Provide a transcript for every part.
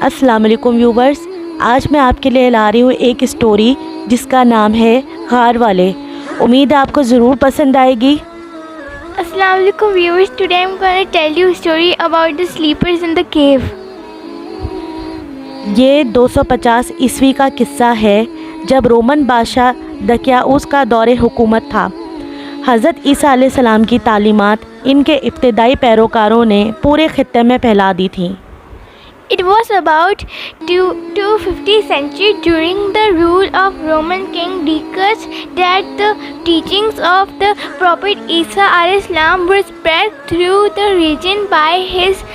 अस्सलाम वालेकुम व्यूवर्स, आज मैं आपके लिए ला रही हूँ एक स्टोरी जिसका नाम है गार वाले। उम्मीद है आपको ज़रूर पसंद आएगी। Assalamu alaikum viewers, today I'm going to tell you a story about the sleepers in the cave. ये 250 ईस्वी का किस्सा है जब रोमन बादशाह दकियाउस का दौरे हुकूमत था। हज़रत ईसा अलैहिस्सलाम की तालीमात इनके इब्तिदाई पैरोकारों ने पूरे खित्ते में फैला दी थीं। It was about 250th century during the rule of Roman King Decius that the teachings of the Prophet Isa al-Islam were spread through the region by his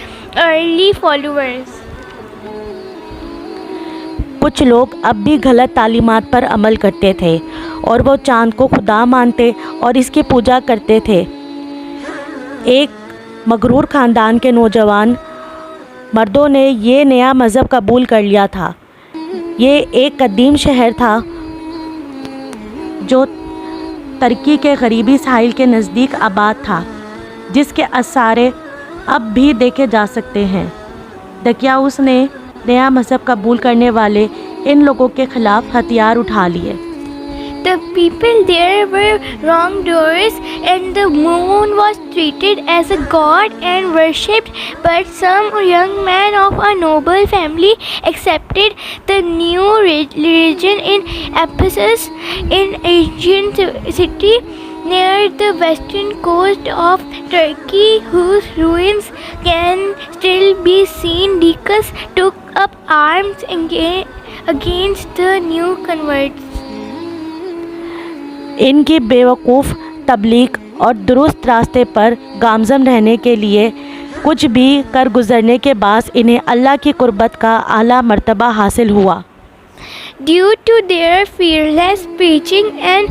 early followers. कुछ लोग अब भी गलत तालीमात पर अमल करते थे और वो चाँद को खुदा मानते और इसकी पूजा करते थे। एक मगरूर ख़ानदान के नौजवान मर्दों ने ये नया मज़हब कबूल कर लिया था। ये एक कदीम शहर था जो तुर्की के गरीबी साहिल के नज़दीक आबाद था, जिसके आसारे अब भी देखे जा सकते हैं। दकियाउस ने नया मज़हब कबूल करने वाले इन लोगों के ख़िलाफ़ हथियार उठा लिए। The people there were wrongdoers and the moon was treated as a god and worshipped, but some young men of a noble family accepted the new religion in Ephesus, an ancient city near the western coast of Turkey whose ruins can still be seen. Decius took up arms against the new converts. इनकी बेवकूफ़ तबलीग और दुरुस्त रास्ते पर गामज़न रहने के लिए कुछ भी कर गुज़रने के बाद इन्हें अल्लाह की कुर्बत का आला मर्तबा हासिल हुआ। Due to their fearless preaching and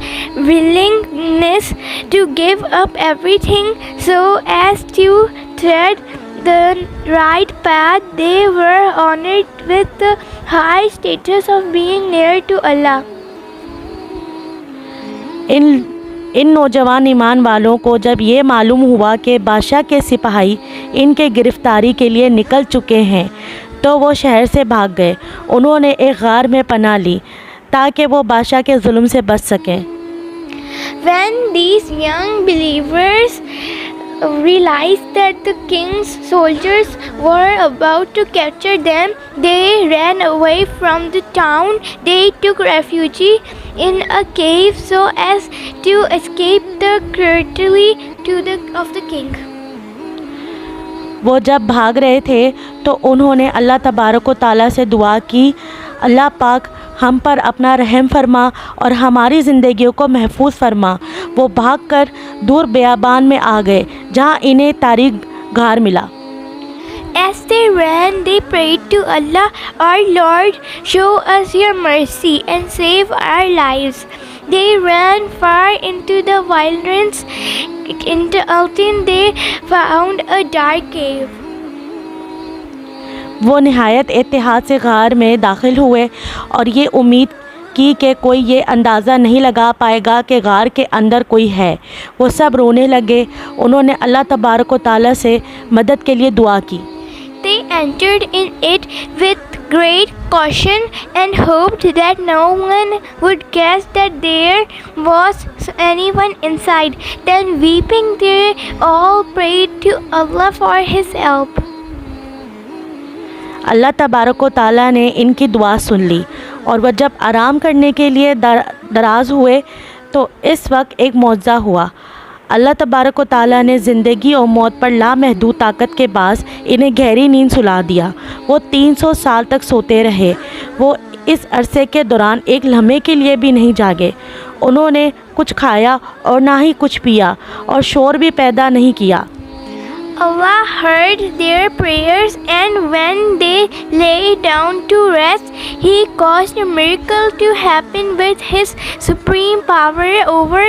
willingness to give up everything so as to tread the right path, they were honored with the high status of being near to Allah. इन नौजवान ईमान वालों को जब ये मालूम हुआ कि बादशाह के सिपाही इनके गिरफ्तारी के लिए निकल चुके हैं तो वो शहर से भाग गए। उन्होंने एक गार में पनाह ली ताकि वो बादशाह के जुल्म से बच सकें। When these young believers realized that the king's soldiers were about to capture them, they ran away from the town. They took refuge in a cave so as to escape the cruelty of the king. वो जब भाग रहे थे तो उन्होंने अल्लाह तबारक व तआला से दुआ की, अल्लाह पाक हम पर अपना रहम फरमा और हमारी ज़िंदगियों को महफूज फरमा। वो भागकर दूर बियाबान में आ गए जहाँ इन्हें तारीक गार मिला। As they ran, they prayed to Allah, "Our Lord, show us your mercy and save our lives." They ran far into the wilderness until they found a dark cave. वो निहायत एहतियात से गार में दाखिल हुए और ये उम्मीद की कि कोई ये अंदाज़ा नहीं लगा पाएगा कि गार के अंदर कोई है। वो सब रोने लगे। उन्होंने अल्लाह तबारक व तआला से मदद के लिए दुआ की। They entered in it with great caution and hoped that no one would guess that there was anyone inside. Then weeping, they all prayed to Allah for his help. अल्लाह तबारक व तआला ने इनकी दुआ सुन ली और वह जब आराम करने के लिए दराज हुए तो इस वक्त एक मौजज़ा हुआ। अल्लाह तबारक व तआला ने ज़िंदगी और मौत पर लामहदूद ताकत के बास इन्हें गहरी नींद सुला दिया। वो 300 साल तक सोते रहे। वो इस अरसे के दौरान एक लम्हे के लिए भी नहीं जागे। उन्होंने कुछ खाया और ना ही कुछ पिया और शोर भी पैदा नहीं किया। Allah heard their prayers, and when they lay down to rest, He caused a miracle to happen with His supreme power over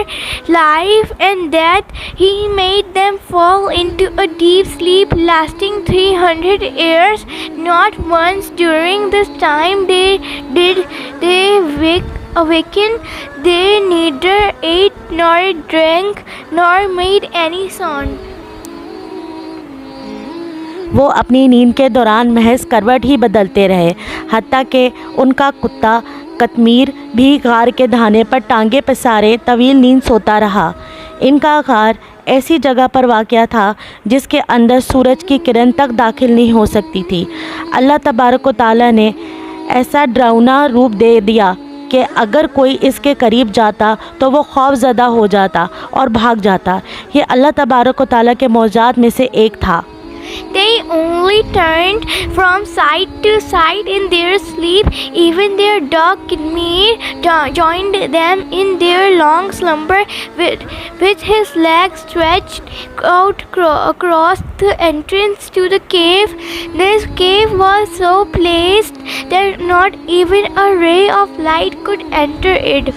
life and death. He made them fall into a deep sleep lasting 300 years. Not once during this time did they awaken. They neither ate nor drank nor made any sound. वो अपनी नींद के दौरान महज करवट ही बदलते रहे, हत्ता कि उनका कुत्ता कतमीर भी गार के धाने पर टांगे पसारे तवील नींद सोता रहा। इनका गार ऐसी जगह पर वाक़या था जिसके अंदर सूरज की किरण तक दाखिल नहीं हो सकती थी। अल्लाह तबारक व तआला ने ऐसा डरावना रूप दे दिया कि अगर कोई इसके करीब जाता तो वो खौफज़दा हो जाता और भाग जाता। ये अल्लाह तबारक व तआला के मौज़ात में से एक था। They only turned from side to side in their sleep. Even their dog Kidmir joined them in their long slumber with his legs stretched out across the entrance to the cave. This cave was so placed that not even a ray of light could enter it.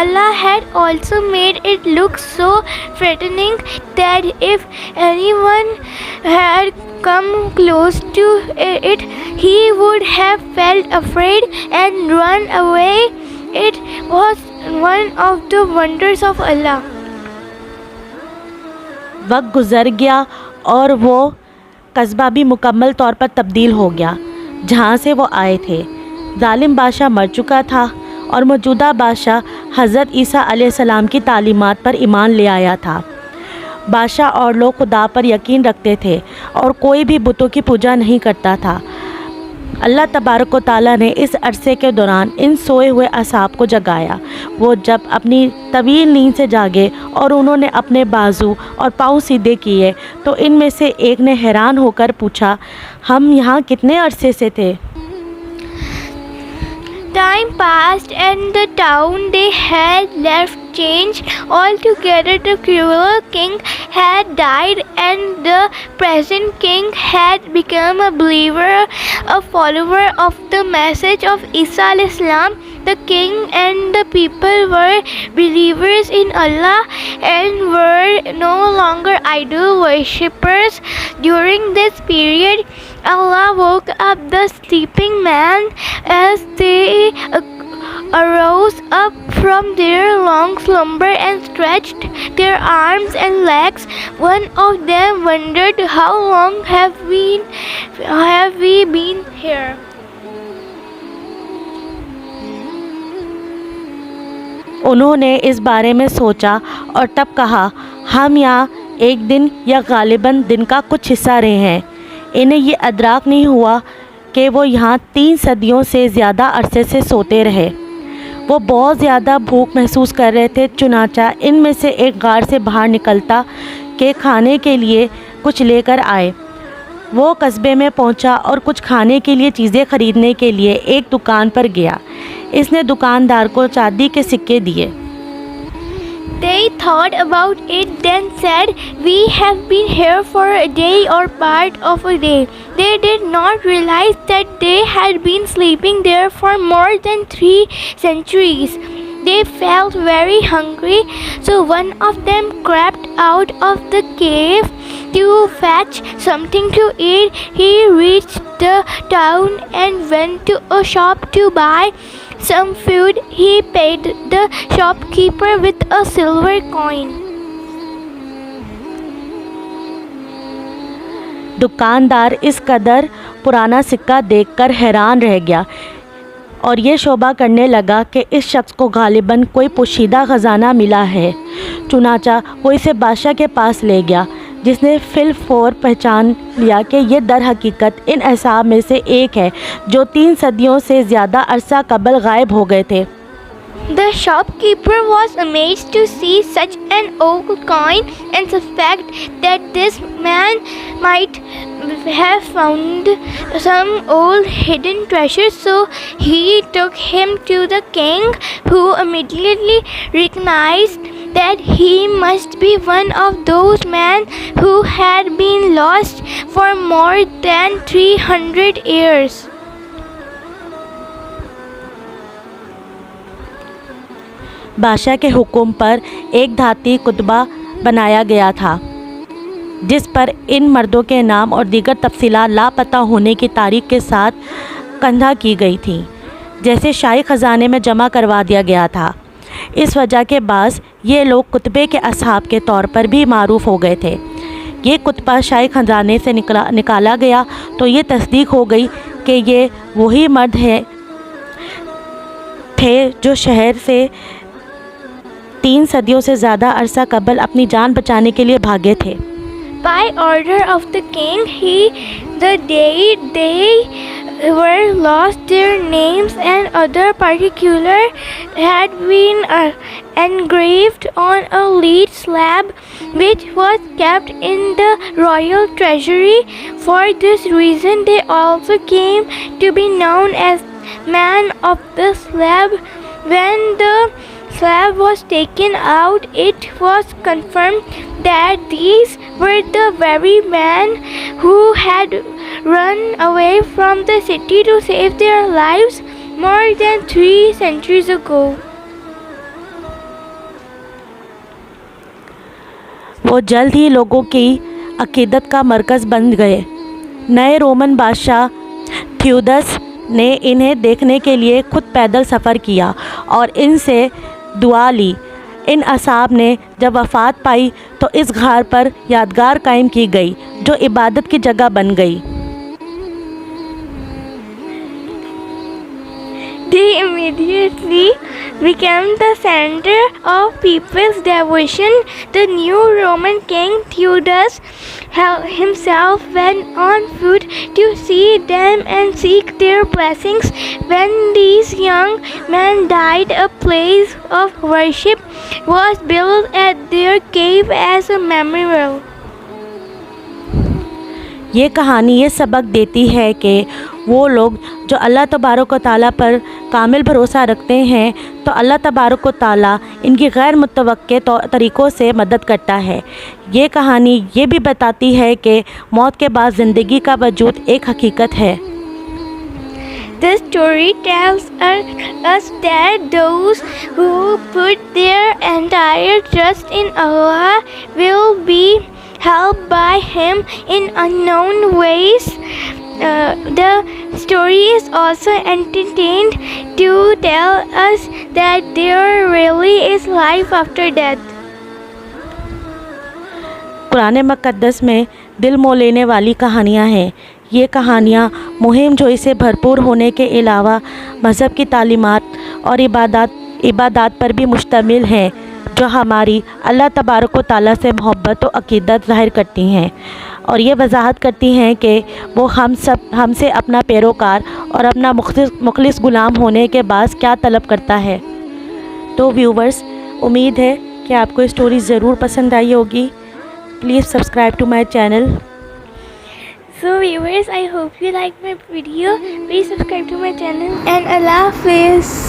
Allah had also made it look so threatening that if anyone had come close to it, he would have felt afraid and run away. It was one of the wonders of Allah. वक्त गुज़र गया और वो कस्बा भी मुकम्मल तौर पर तब्दील हो गया जहाँ से वो आए थे। जालिम बादशाह मर चुका था और मौजूदा बादशाह हज़रत ईसा अलैहिस्सलाम की तालीमात पर ईमान ले आया था। बादशाह और लोग खुदा पर यकीन रखते थे और कोई भी बुतों की पूजा नहीं करता था। अल्लाह तबारक व तआला ने इस अरसे के दौरान इन सोए हुए असहाब को जगाया। वो जब अपनी तवील नींद से जागे और उन्होंने अपने बाजू और पाँव सीधे किए तो इनमें से एक ने हैरान होकर पूछा, हम यहाँ कितने अरसे से थे? Time passed and the town they had left changed altogether. The cruel king had died and the present king had become a believer, a follower of the message of Isa alayhis salam. The king and the people were believers in Allah and were no longer idol worshippers. During this period, Allah woke up the sleeping man as they arose up from their long slumber and stretched their arms and legs. One of them wondered, how long have we been here? उन्होंने इस बारे में सोचा और तब कहा, हम यहाँ एक दिन या गालिबन दिन का कुछ हिस्सा रहे हैं। इन्हें ये अदराक नहीं हुआ कि वो यहाँ 3 सदियों से ज़्यादा अरसे से सोते रहे। वो बहुत ज़्यादा भूख महसूस कर रहे थे। चुनाचा इनमें से एक गार से बाहर निकलता कि खाने के लिए कुछ लेकर आए। वो कस्बे में पहुंचा और कुछ खाने के लिए चीज़ें ख़रीदने के लिए एक दुकान पर गया। इसने दुकानदार को चांदी के सिक्के दिए। They thought about it, then said, we have been here for a day or part of a day. They did not realize that they had been sleeping there for more than 3 centuries. They felt very hungry, so one of them crept out of the cave to fetch something to eat. He reached the town and went to a shop to buy some food. He paid the shopkeeper with a silver coin. दुकानदार इस कदर पुराना सिक्का देखकर हैरान रह गया और ये शोभा करने लगा कि इस शख्स को गालिबन कोई पोशीदा ख़जाना मिला है। चुनाचा वो इसे बादशाह के पास ले गया, जिसने फिलफौर पहचान लिया कि ये दर हकीकत इन असहाब में से एक है जो 3 सदियों से ज़्यादा अरसा कबल गायब हो गए थे। The shopkeeper was amazed to see such an old coin and suspect that this man might have found some old hidden treasure. So he took him to the king, who immediately recognized that he must be one of those men who had been lost for more than 300 years. बादशाह के हुक्म पर एक धाती कुतबा बनाया गया था जिस पर इन मर्दों के नाम और दीगर तफसीलात लापता होने की तारीख के साथ कंधा की गई थी, जैसे शाही ख़जाने में जमा करवा दिया गया था। इस वजह के बास ये लोग कुतबे के असहाब के तौर पर भी मारूफ़ हो गए थे। ये कुतबा शाही ख़जाने से निकाला गया तो ये तस्दीक हो गई कि ये वही मर्द थे जो शहर से 3 सदियों से ज़्यादा अरसा कबल अपनी जान बचाने के लिए भागे थे। By order of the king, the day they were lost, their names and other particulars had been engraved on a lead slab, which was kept in the royal treasury. For this reason, they also came to be known as Man of the Slab. When the slab was taken out, it was confirmed that these were the very men who had run away from the city to save their lives more than 3 centuries ago. वो जल्द ही लोगों की अकीदत का मरकज़ बन गए। नए Roman बादशाह थ्यूदस ने इन्हें देखने के लिए खुद पैदल सफ़र किया और इनसे दुआ ली। इन असाब ने जब वफ़ात पाई तो इस घाट पर यादगार कायम की गई जो इबादत की जगह बन गई। They immediately became the center of people's devotion. The new Roman king Theudas himself went on foot to see them and seek their blessings. When these young men died, a place of worship was built at their cave as a memorial. ये कहानी ये सबक देती है कि वो लोग जो अल्लाह तबारक व तआला पर कामिल भरोसा रखते हैं तो अल्लाह तबारक व तआला इनकी गैर मुतवक्के तरीक़ों से मदद करता है। ये कहानी ये भी बताती है कि मौत के बाद ज़िंदगी का वजूद एक हकीकत है। This story tells us that those who put their entire trust in Allah will be helped by Him in unknown ways. The story is also entertained to tell us that there really is life after death. Quran मुक़द्दस में दिल मोह लेने वाली कहानियाँ हैं। ये कहानियाँ मुहिम जोई से भरपूर होने के अलावा मज़हब की तालीमात और इबादत पर भी मुश्तमिल हैं जो हमारी अल्लाह तबारक व तआला से मोहब्बत और अक़ीदत ज़ाहिर करती हैं और ये वजाहत करती हैं कि वो हमसे अपना पैरोकार और अपना मुखलिस ग़ुलाम होने के बाद क्या तलब करता है। तो व्यूवर्स, उम्मीद है कि आपको ये स्टोरी ज़रूर पसंद आई होगी। Please subscribe to my channel. So viewers, I hope you like my video. Please subscribe to my channel and Allah Hafiz.